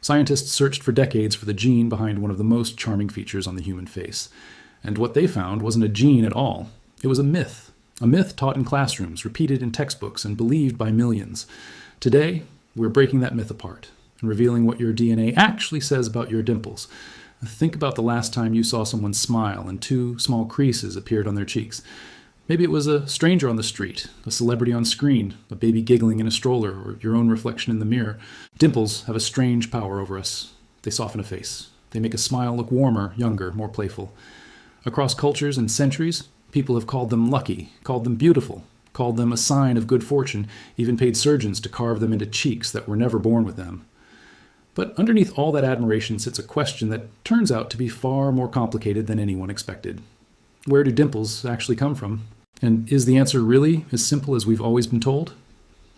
Scientists searched for decades for the gene behind one of the most charming features on the human face. And what they found wasn't a gene at all. It was a myth taught in classrooms, repeated in textbooks, and believed by millions. Today, we're breaking that myth apart and revealing what your DNA actually says about your dimples. Think about the last time you saw someone smile and two small creases appeared on their cheeks. Maybe it was a stranger on the street, a celebrity on screen, a baby giggling in a stroller, or your own reflection in the mirror. Dimples have a strange power over us. They soften a face. They make a smile look warmer, younger, more playful. Across cultures and centuries, people have called them lucky, called them beautiful, called them a sign of good fortune, even paid surgeons to carve them into cheeks that were never born with them. But underneath all that admiration sits a question that turns out to be far more complicated than anyone expected. Where do dimples actually come from? And is the answer really as simple as we've always been told?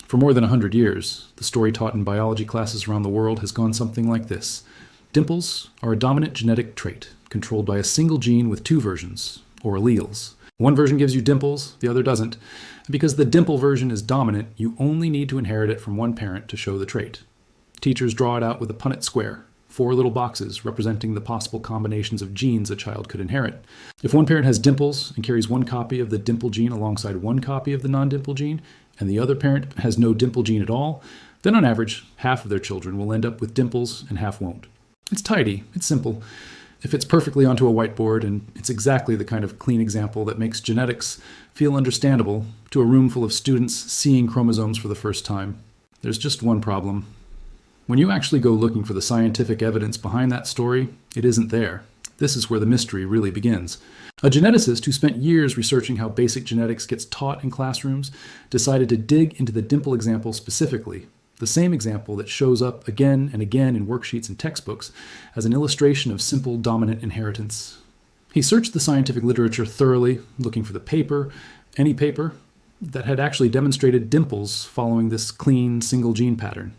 For more than 100 years, the story taught in biology classes around the world has gone something like this. Dimples are a dominant genetic trait, controlled by a single gene with two versions, or alleles. One version gives you dimples, the other doesn't. And because the dimple version is dominant, you only need to inherit it from one parent to show the trait. Teachers draw it out with a Punnett square, 4 little boxes representing the possible combinations of genes a child could inherit. If one parent has dimples and carries one copy of the dimple gene alongside one copy of the non-dimple gene, and the other parent has no dimple gene at all, then on average, half of their children will end up with dimples and half won't. It's tidy, it's simple. It fits perfectly onto a whiteboard, and it's exactly the kind of clean example that makes genetics feel understandable to a room full of students seeing chromosomes for the first time. There's just one problem. When you actually go looking for the scientific evidence behind that story, it isn't there. This is where the mystery really begins. A geneticist who spent years researching how basic genetics gets taught in classrooms decided to dig into the dimple example specifically, the same example that shows up again and again in worksheets and textbooks as an illustration of simple dominant inheritance. He searched the scientific literature thoroughly, looking for any paper, that had actually demonstrated dimples following this clean single gene pattern.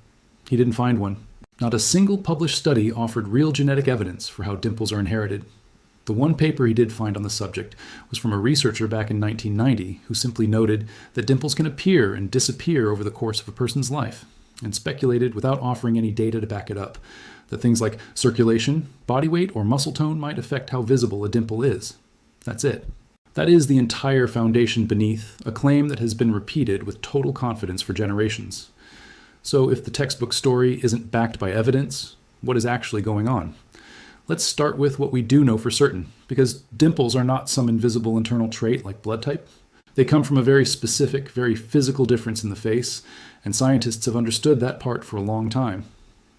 He didn't find one. Not a single published study offered real genetic evidence for how dimples are inherited. The one paper he did find on the subject was from a researcher back in 1990 who simply noted that dimples can appear and disappear over the course of a person's life, and speculated without offering any data to back it up, that things like circulation, body weight, or muscle tone might affect how visible a dimple is. That's it. That is the entire foundation beneath a claim that has been repeated with total confidence for generations. So if the textbook story isn't backed by evidence, what is actually going on? Let's start with what we do know for certain, because dimples are not some invisible internal trait like blood type. They come from a very specific, very physical difference in the face, and scientists have understood that part for a long time.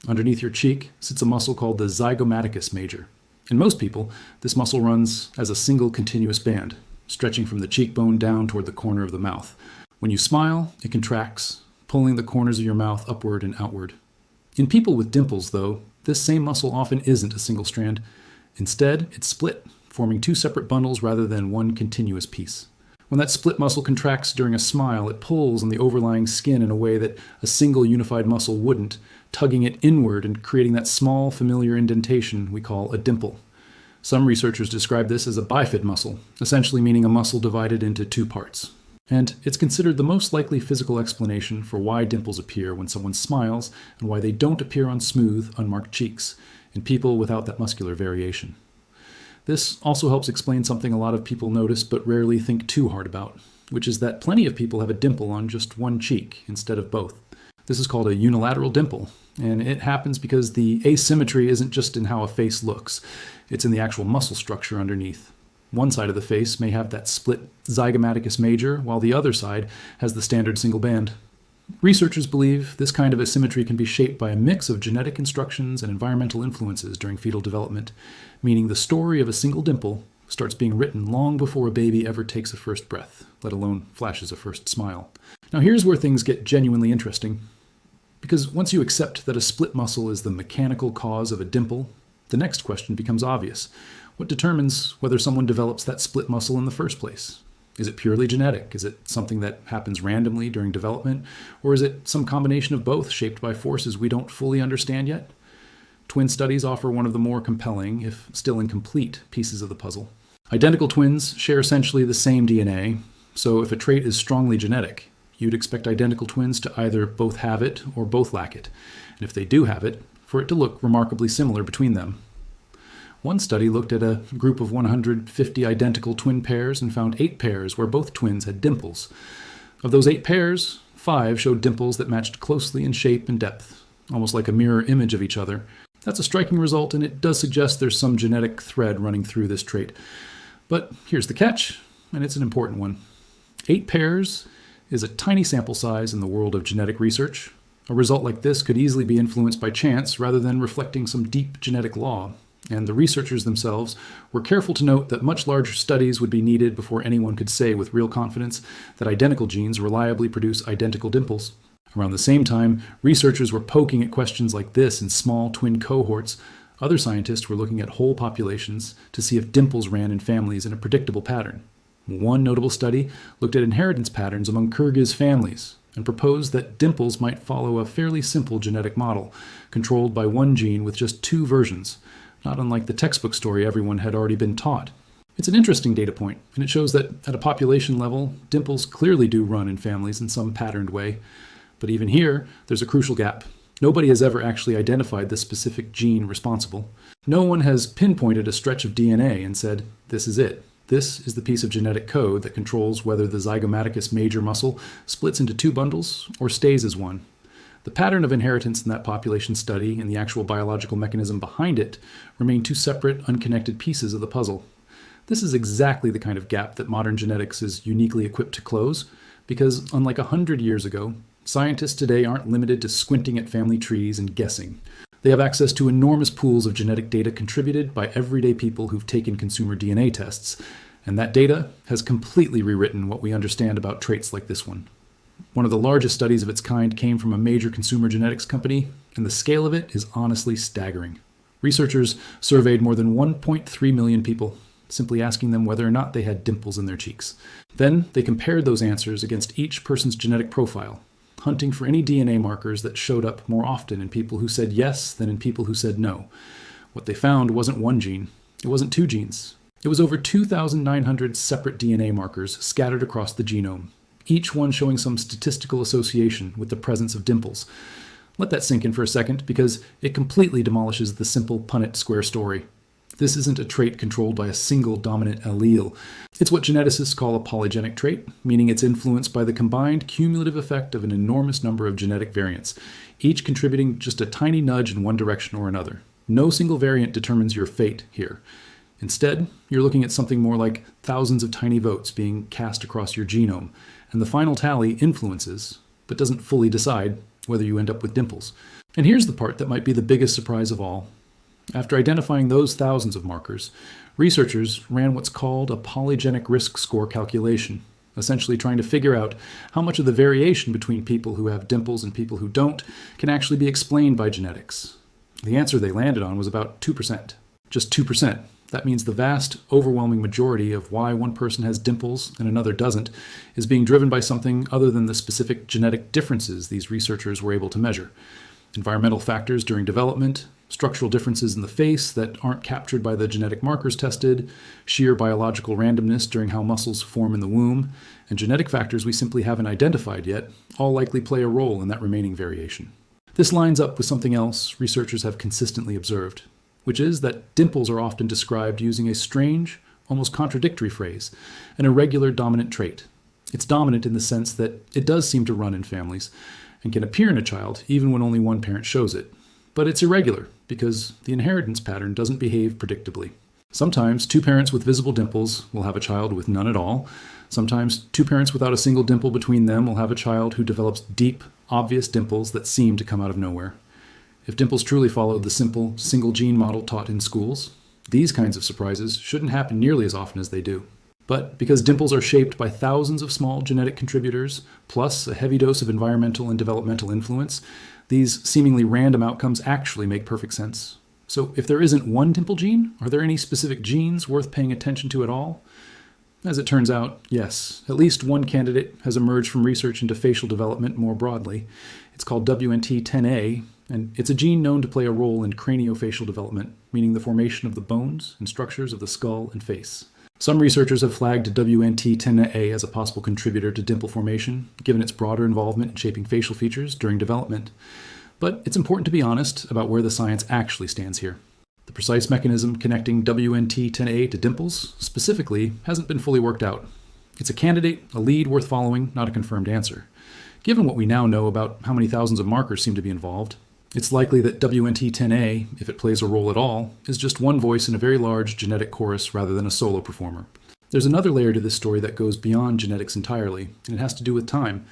Underneath your cheek sits a muscle called the zygomaticus major. In most people, this muscle runs as a single continuous band, stretching from the cheekbone down toward the corner of the mouth. When you smile, it contracts, pulling the corners of your mouth upward and outward. In people with dimples, though, this same muscle often isn't a single strand. Instead, it's split, forming two separate bundles rather than one continuous piece. When that split muscle contracts during a smile, it pulls on the overlying skin in a way that a single unified muscle wouldn't, tugging it inward and creating that small, familiar indentation we call a dimple. Some researchers describe this as a bifid muscle, essentially meaning a muscle divided into two parts. And it's considered the most likely physical explanation for why dimples appear when someone smiles and why they don't appear on smooth, unmarked cheeks in people without that muscular variation. This also helps explain something a lot of people notice but rarely think too hard about, which is that plenty of people have a dimple on just one cheek instead of both. This is called a unilateral dimple, and it happens because the asymmetry isn't just in how a face looks, it's in the actual muscle structure underneath. One side of the face may have that split zygomaticus major, while the other side has the standard single band. Researchers believe this kind of asymmetry can be shaped by a mix of genetic instructions and environmental influences during fetal development, meaning the story of a single dimple starts being written long before a baby ever takes a first breath, let alone flashes a first smile. Now here's where things get genuinely interesting. Because once you accept that a split muscle is the mechanical cause of a dimple, the next question becomes obvious. What determines whether someone develops that split muscle in the first place? Is it purely genetic? Is it something that happens randomly during development? Or is it some combination of both shaped by forces we don't fully understand yet? Twin studies offer one of the more compelling, if still incomplete, pieces of the puzzle. Identical twins share essentially the same DNA, so if a trait is strongly genetic, you'd expect identical twins to either both have it or both lack it. And if they do have it, for it to look remarkably similar between them. One study looked at a group of 150 identical twin pairs and found 8 pairs where both twins had dimples. Of those 8 pairs, 5 showed dimples that matched closely in shape and depth, almost like a mirror image of each other. That's a striking result, and it does suggest there's some genetic thread running through this trait. But here's the catch, and it's an important one. 8 pairs is a tiny sample size in the world of genetic research. A result like this could easily be influenced by chance rather than reflecting some deep genetic law. And the researchers themselves were careful to note that much larger studies would be needed before anyone could say with real confidence that identical genes reliably produce identical dimples. Around the same time, researchers were poking at questions like this in small twin cohorts. Other scientists were looking at whole populations to see if dimples ran in families in a predictable pattern. One notable study looked at inheritance patterns among Kyrgyz families and proposed that dimples might follow a fairly simple genetic model, controlled by one gene with just 2 versions, not unlike the textbook story everyone had already been taught. It's an interesting data point, and it shows that at a population level, dimples clearly do run in families in some patterned way. But even here, there's a crucial gap. Nobody has ever actually identified the specific gene responsible. No one has pinpointed a stretch of DNA and said, this is it. This is the piece of genetic code that controls whether the zygomaticus major muscle splits into 2 bundles or stays as one. The pattern of inheritance in that population study and the actual biological mechanism behind it remain 2 separate, unconnected pieces of the puzzle. This is exactly the kind of gap that modern genetics is uniquely equipped to close, because unlike 100 years ago, scientists today aren't limited to squinting at family trees and guessing. They have access to enormous pools of genetic data contributed by everyday people who've taken consumer DNA tests, and that data has completely rewritten what we understand about traits like this one. One of the largest studies of its kind came from a major consumer genetics company, and the scale of it is honestly staggering. Researchers surveyed more than 1.3 million people, simply asking them whether or not they had dimples in their cheeks. Then they compared those answers against each person's genetic profile, hunting for any DNA markers that showed up more often in people who said yes than in people who said no. What they found wasn't 1 gene. It wasn't 2 genes. It was over 2,900 separate DNA markers scattered across the genome, each one showing some statistical association with the presence of dimples. Let that sink in for a second, because it completely demolishes the simple Punnett square story. This isn't a trait controlled by a single dominant allele. It's what geneticists call a polygenic trait, meaning it's influenced by the combined cumulative effect of an enormous number of genetic variants, each contributing just a tiny nudge in one direction or another. No single variant determines your fate here. Instead, you're looking at something more like thousands of tiny votes being cast across your genome, and the final tally influences, but doesn't fully decide, whether you end up with dimples. And here's the part that might be the biggest surprise of all. After identifying those thousands of markers, researchers ran what's called a polygenic risk score calculation, essentially trying to figure out how much of the variation between people who have dimples and people who don't can actually be explained by genetics. The answer they landed on was about 2%. Just 2%. That means the vast, overwhelming majority of why one person has dimples and another doesn't is being driven by something other than the specific genetic differences these researchers were able to measure. Environmental factors during development, structural differences in the face that aren't captured by the genetic markers tested, sheer biological randomness during how muscles form in the womb, and genetic factors we simply haven't identified yet all likely play a role in that remaining variation. This lines up with something else researchers have consistently observed, which is that dimples are often described using a strange, almost contradictory phrase, an irregular dominant trait. It's dominant in the sense that it does seem to run in families and can appear in a child even when only one parent shows it. But it's irregular because the inheritance pattern doesn't behave predictably. Sometimes 2 parents with visible dimples will have a child with none at all. Sometimes 2 parents without a single dimple between them will have a child who develops deep, obvious dimples that seem to come out of nowhere. If dimples truly followed the simple, single gene model taught in schools, these kinds of surprises shouldn't happen nearly as often as they do. But because dimples are shaped by thousands of small genetic contributors, plus a heavy dose of environmental and developmental influence, these seemingly random outcomes actually make perfect sense. So if there isn't one dimple gene, are there any specific genes worth paying attention to at all? As it turns out, yes, at least one candidate has emerged from research into facial development more broadly. It's called WNT10A, and it's a gene known to play a role in craniofacial development, meaning the formation of the bones and structures of the skull and face. Some researchers have flagged WNT10A as a possible contributor to dimple formation, given its broader involvement in shaping facial features during development. But it's important to be honest about where the science actually stands here. The precise mechanism connecting WNT10A to dimples, specifically, hasn't been fully worked out. It's a candidate, a lead worth following, not a confirmed answer. Given what we now know about how many thousands of markers seem to be involved, it's likely that WNT10A, if it plays a role at all, is just one voice in a very large genetic chorus rather than a solo performer. There's another layer to this story that goes beyond genetics entirely, and it has to do with time.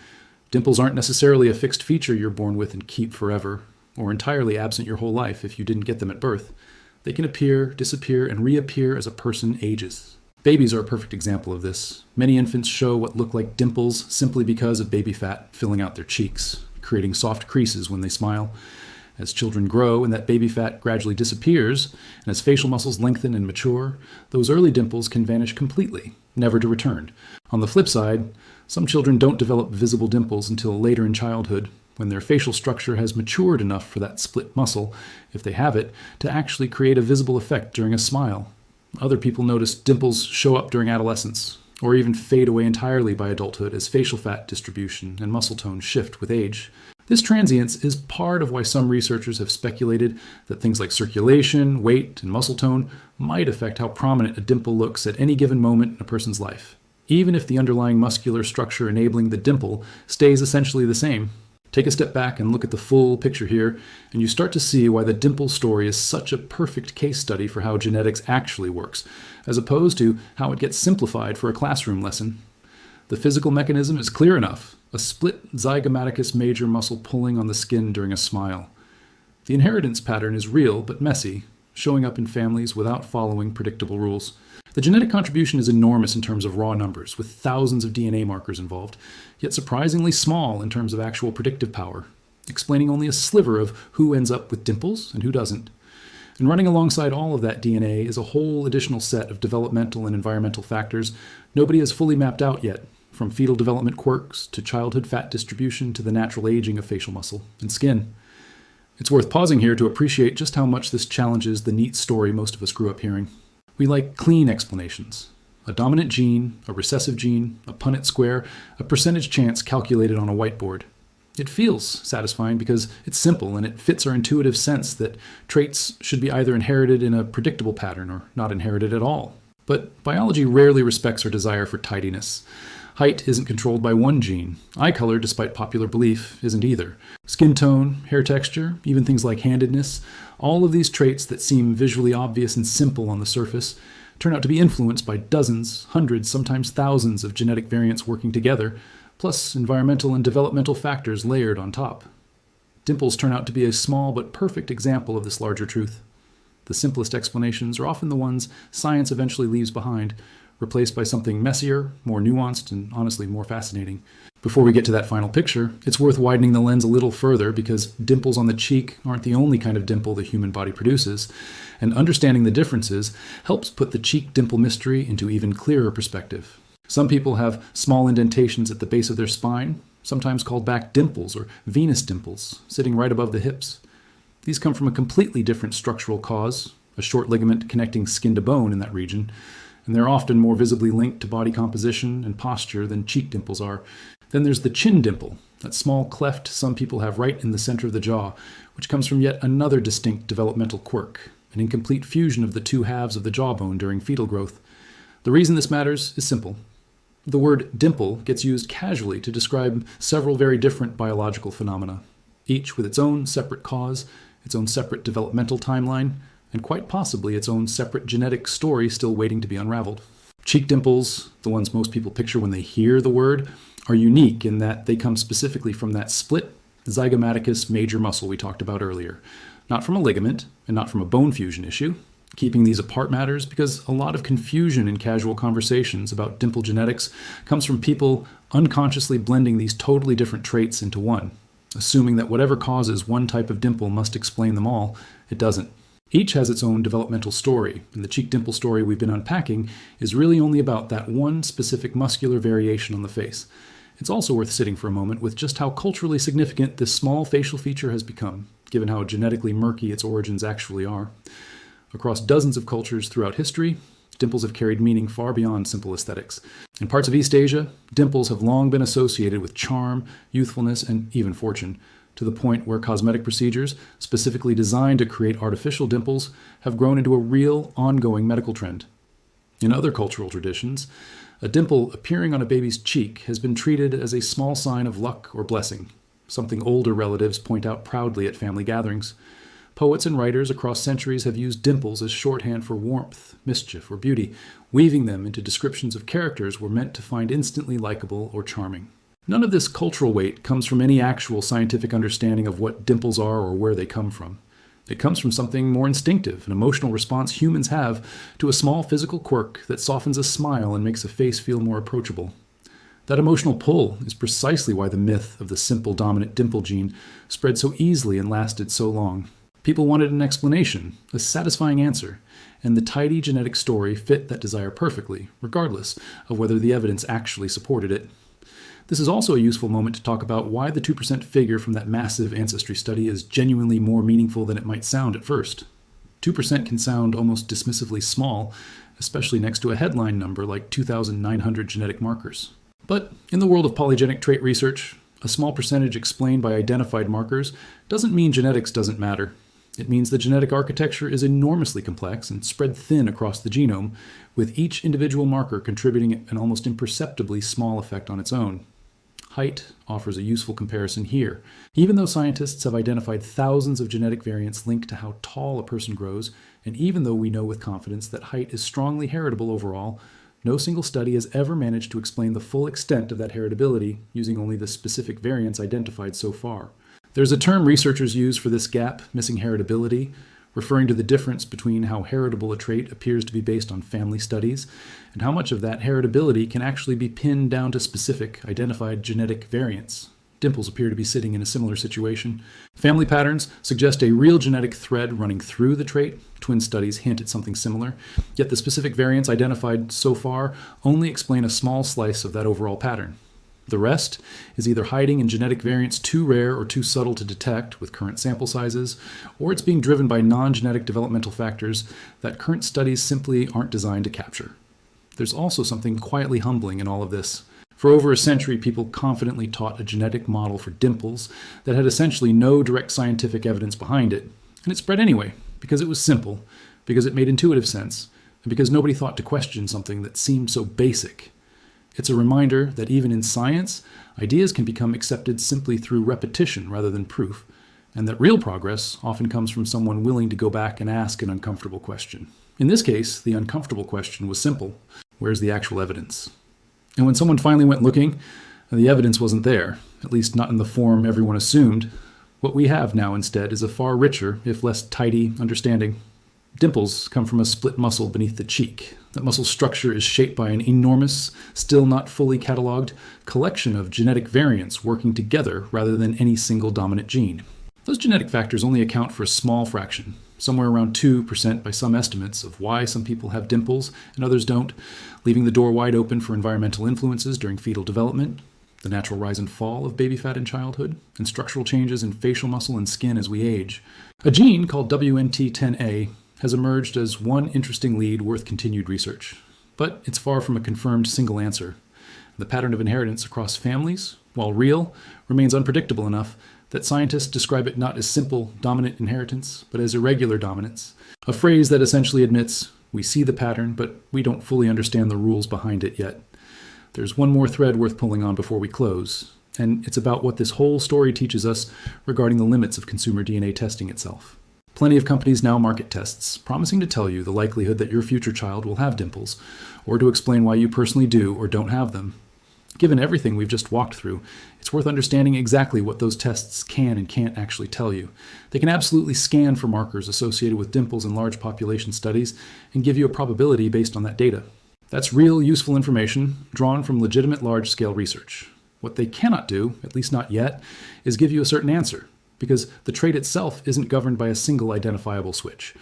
Dimples aren't necessarily a fixed feature you're born with and keep forever, or entirely absent your whole life if you didn't get them at birth. They can appear, disappear, and reappear as a person ages. Babies are a perfect example of this. Many infants show what look like dimples simply because of baby fat filling out their cheeks, creating soft creases when they smile. As children grow and that baby fat gradually disappears, and as facial muscles lengthen and mature, those early dimples can vanish completely, never to return. On the flip side, some children don't develop visible dimples until later in childhood, when their facial structure has matured enough for that split muscle, if they have it, to actually create a visible effect during a smile. Other people notice dimples show up during adolescence, or even fade away entirely by adulthood as facial fat distribution and muscle tone shift with age. This transience is part of why some researchers have speculated that things like circulation, weight, and muscle tone might affect how prominent a dimple looks at any given moment in a person's life, even if the underlying muscular structure enabling the dimple stays essentially the same. Take a step back and look at the full picture here, and you start to see why the dimple story is such a perfect case study for how genetics actually works, as opposed to how it gets simplified for a classroom lesson. The physical mechanism is clear enough: a split zygomaticus major muscle pulling on the skin during a smile. The inheritance pattern is real but messy, showing up in families without following predictable rules. The genetic contribution is enormous in terms of raw numbers, with thousands of DNA markers involved, yet surprisingly small in terms of actual predictive power, explaining only a sliver of who ends up with dimples and who doesn't. And running alongside all of that DNA is a whole additional set of developmental and environmental factors nobody has fully mapped out yet, from fetal development quirks to childhood fat distribution to the natural aging of facial muscle and skin. It's worth pausing here to appreciate just how much this challenges the neat story most of us grew up hearing. We like clean explanations. A dominant gene, a recessive gene, a Punnett square, a percentage chance calculated on a whiteboard. It feels satisfying because it's simple and it fits our intuitive sense that traits should be either inherited in a predictable pattern or not inherited at all. But biology rarely respects our desire for tidiness. Height isn't controlled by one gene. Eye color, despite popular belief, isn't either. Skin tone, hair texture, even things like handedness, all of these traits that seem visually obvious and simple on the surface turn out to be influenced by dozens, hundreds, sometimes thousands of genetic variants working together, plus environmental and developmental factors layered on top. Dimples turn out to be a small but perfect example of this larger truth. The simplest explanations are often the ones science eventually leaves behind, replaced by something messier, more nuanced, and honestly more fascinating. Before we get to that final picture, it's worth widening the lens a little further because dimples on the cheek aren't the only kind of dimple the human body produces, and understanding the differences helps put the cheek dimple mystery into even clearer perspective. Some people have small indentations at the base of their spine, sometimes called back dimples or venous dimples, sitting right above the hips. These come from a completely different structural cause, a short ligament connecting skin to bone in that region, and they're often more visibly linked to body composition and posture than cheek dimples are. Then there's the chin dimple, that small cleft some people have right in the center of the jaw, which comes from yet another distinct developmental quirk, an incomplete fusion of the two halves of the jawbone during fetal growth. The reason this matters is simple. The word dimple gets used casually to describe several very different biological phenomena, each with its own separate cause, its own separate developmental timeline, and quite possibly its own separate genetic story still waiting to be unraveled. Cheek dimples, the ones most people picture when they hear the word, are unique in that they come specifically from that split zygomaticus major muscle we talked about earlier, not from a ligament and not from a bone fusion issue. Keeping these apart matters because a lot of confusion in casual conversations about dimple genetics comes from people unconsciously blending these totally different traits into one, assuming that whatever causes one type of dimple must explain them all. It doesn't. Each has its own developmental story, and the cheek dimple story we've been unpacking is really only about that one specific muscular variation on the face. It's also worth sitting for a moment with just how culturally significant this small facial feature has become, given how genetically murky its origins actually are. Across dozens of cultures throughout history, dimples have carried meaning far beyond simple aesthetics. In parts of East Asia, dimples have long been associated with charm, youthfulness, and even fortune. to the point where cosmetic procedures, specifically designed to create artificial dimples, have grown into a real, ongoing medical trend. In other cultural traditions, a dimple appearing on a baby's cheek has been treated as a small sign of luck or blessing, something older relatives point out proudly at family gatherings. Poets and writers across centuries have used dimples as shorthand for warmth, mischief, or beauty, weaving them into descriptions of characters we're meant to find instantly likable or charming. None of this cultural weight comes from any actual scientific understanding of what dimples are or where they come from. It comes from something more instinctive, an emotional response humans have to a small physical quirk that softens a smile and makes a face feel more approachable. That emotional pull is precisely why the myth of the simple dominant dimple gene spread so easily and lasted so long. People wanted an explanation, a satisfying answer, and the tidy genetic story fit that desire perfectly, regardless of whether the evidence actually supported it. This is also a useful moment to talk about why the 2% figure from that massive ancestry study is genuinely more meaningful than it might sound at first. 2% can sound almost dismissively small, especially next to a headline number like 2,900 genetic markers. But in the world of polygenic trait research, a small percentage explained by identified markers doesn't mean genetics doesn't matter. It means the genetic architecture is enormously complex and spread thin across the genome, with each individual marker contributing an almost imperceptibly small effect on its own. Height offers a useful comparison here. Even though scientists have identified thousands of genetic variants linked to how tall a person grows, and even though we know with confidence that height is strongly heritable overall, no single study has ever managed to explain the full extent of that heritability using only the specific variants identified so far. There's a term researchers use for this gap, missing heritability, referring to the difference between how heritable a trait appears to be based on family studies and how much of that heritability can actually be pinned down to specific, identified genetic variants. Dimples appear to be sitting in a similar situation. Family patterns suggest a real genetic thread running through the trait. Twin studies hint at something similar, yet the specific variants identified so far only explain a small slice of that overall pattern. The rest is either hiding in genetic variants too rare or too subtle to detect with current sample sizes, or it's being driven by non-genetic developmental factors that current studies simply aren't designed to capture. There's also something quietly humbling in all of this. For over a century, people confidently taught a genetic model for dimples that had essentially no direct scientific evidence behind it, and it spread anyway, because it was simple, because it made intuitive sense, and because nobody thought to question something that seemed so basic. It's a reminder that even in science, ideas can become accepted simply through repetition rather than proof, and that real progress often comes from someone willing to go back and ask an uncomfortable question. In this case, the uncomfortable question was simple: where's the actual evidence? And when someone finally went looking, the evidence wasn't there, at least not in the form everyone assumed. What we have now instead is a far richer, if less tidy, understanding. Dimples come from a split muscle beneath the cheek. That muscle structure is shaped by an enormous, still not fully cataloged, collection of genetic variants working together rather than any single dominant gene. Those genetic factors only account for a small fraction, somewhere around 2% by some estimates, of why some people have dimples and others don't, leaving the door wide open for environmental influences during fetal development, the natural rise and fall of baby fat in childhood, and structural changes in facial muscle and skin as we age. A gene called WNT10A has emerged as one interesting lead worth continued research. But it's far from a confirmed single answer. The pattern of inheritance across families, while real, remains unpredictable enough that scientists describe it not as simple dominant inheritance, but as irregular dominance, a phrase that essentially admits we see the pattern, but we don't fully understand the rules behind it yet. There's one more thread worth pulling on before we close, and it's about what this whole story teaches us regarding the limits of consumer DNA testing itself. Plenty of companies now market tests, promising to tell you the likelihood that your future child will have dimples, or to explain why you personally do or don't have them. Given everything we've just walked through, it's worth understanding exactly what those tests can and can't actually tell you. They can absolutely scan for markers associated with dimples in large population studies and give you a probability based on that data. That's real, useful information drawn from legitimate large-scale research. What they cannot do, at least not yet, is give you a certain answer, because the trait itself isn't governed by a single identifiable switch.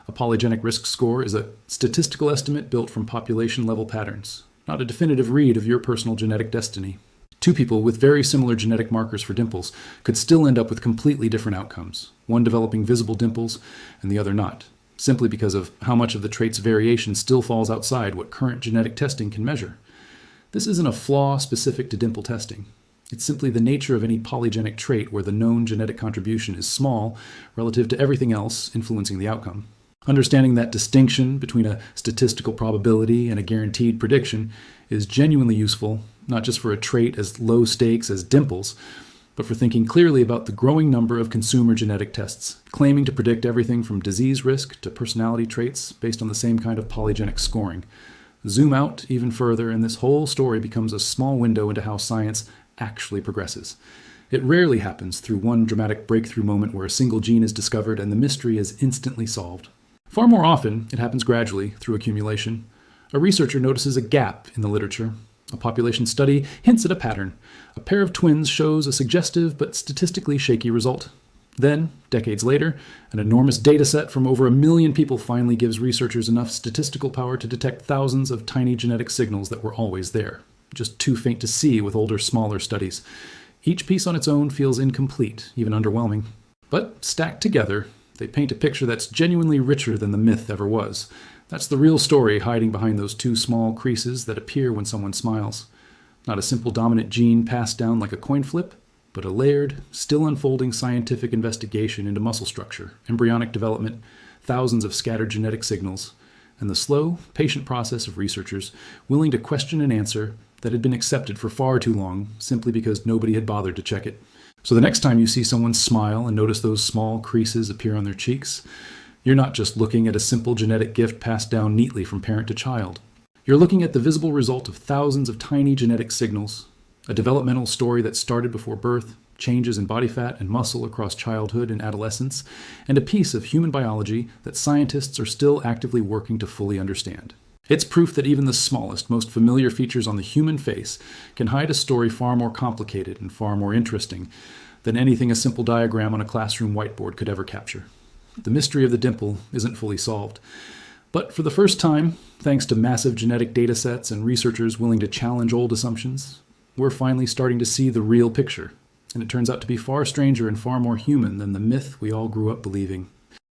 A polygenic risk score is a statistical estimate built from population-level patterns, not a definitive read of your personal genetic destiny. Two people with very similar genetic markers for dimples could still end up with completely different outcomes, one developing visible dimples and the other not, simply because of how much of the trait's variation still falls outside what current genetic testing can measure. This isn't a flaw specific to dimple testing. It's simply the nature of any polygenic trait where the known genetic contribution is small relative to everything else influencing the outcome. Understanding that distinction between a statistical probability and a guaranteed prediction is genuinely useful, not just for a trait as low stakes as Dimples, but for thinking clearly about the growing number of consumer genetic tests, claiming to predict everything from disease risk to personality traits based on the same kind of polygenic scoring. Zoom out even further, and this whole story becomes a small window into how science actually progresses. It rarely happens through one dramatic breakthrough moment where a single gene is discovered and the mystery is instantly solved. Far more often, it happens gradually through accumulation. A researcher notices a gap in the literature. A population study hints at a pattern. A pair of twins shows a suggestive but statistically shaky result. Then, decades later, an enormous data set from over 1 million people finally gives researchers enough statistical power to detect thousands of tiny genetic signals that were always there, just too faint to see with older, smaller studies. Each piece on its own feels incomplete, even underwhelming. But stacked together, they paint a picture that's genuinely richer than the myth ever was. That's the real story hiding behind those two small creases that appear when someone smiles. Not a simple dominant gene passed down like a coin flip, but a layered, still unfolding scientific investigation into muscle structure, embryonic development, thousands of scattered genetic signals, and the slow, patient process of researchers willing to question an answer that had been accepted for far too long simply because nobody had bothered to check it. So the next time you see someone smile and notice those small creases appear on their cheeks, you're not just looking at a simple genetic gift passed down neatly from parent to child. You're looking at the visible result of thousands of tiny genetic signals, a developmental story that started before birth, changes in body fat and muscle across childhood and adolescence, and a piece of human biology that scientists are still actively working to fully understand. It's proof that even the smallest, most familiar features on the human face can hide a story far more complicated and far more interesting than anything a simple diagram on a classroom whiteboard could ever capture. The mystery of the dimple isn't fully solved. But for the first time, thanks to massive genetic data sets and researchers willing to challenge old assumptions, we're finally starting to see the real picture. And it turns out to be far stranger and far more human than the myth we all grew up believing.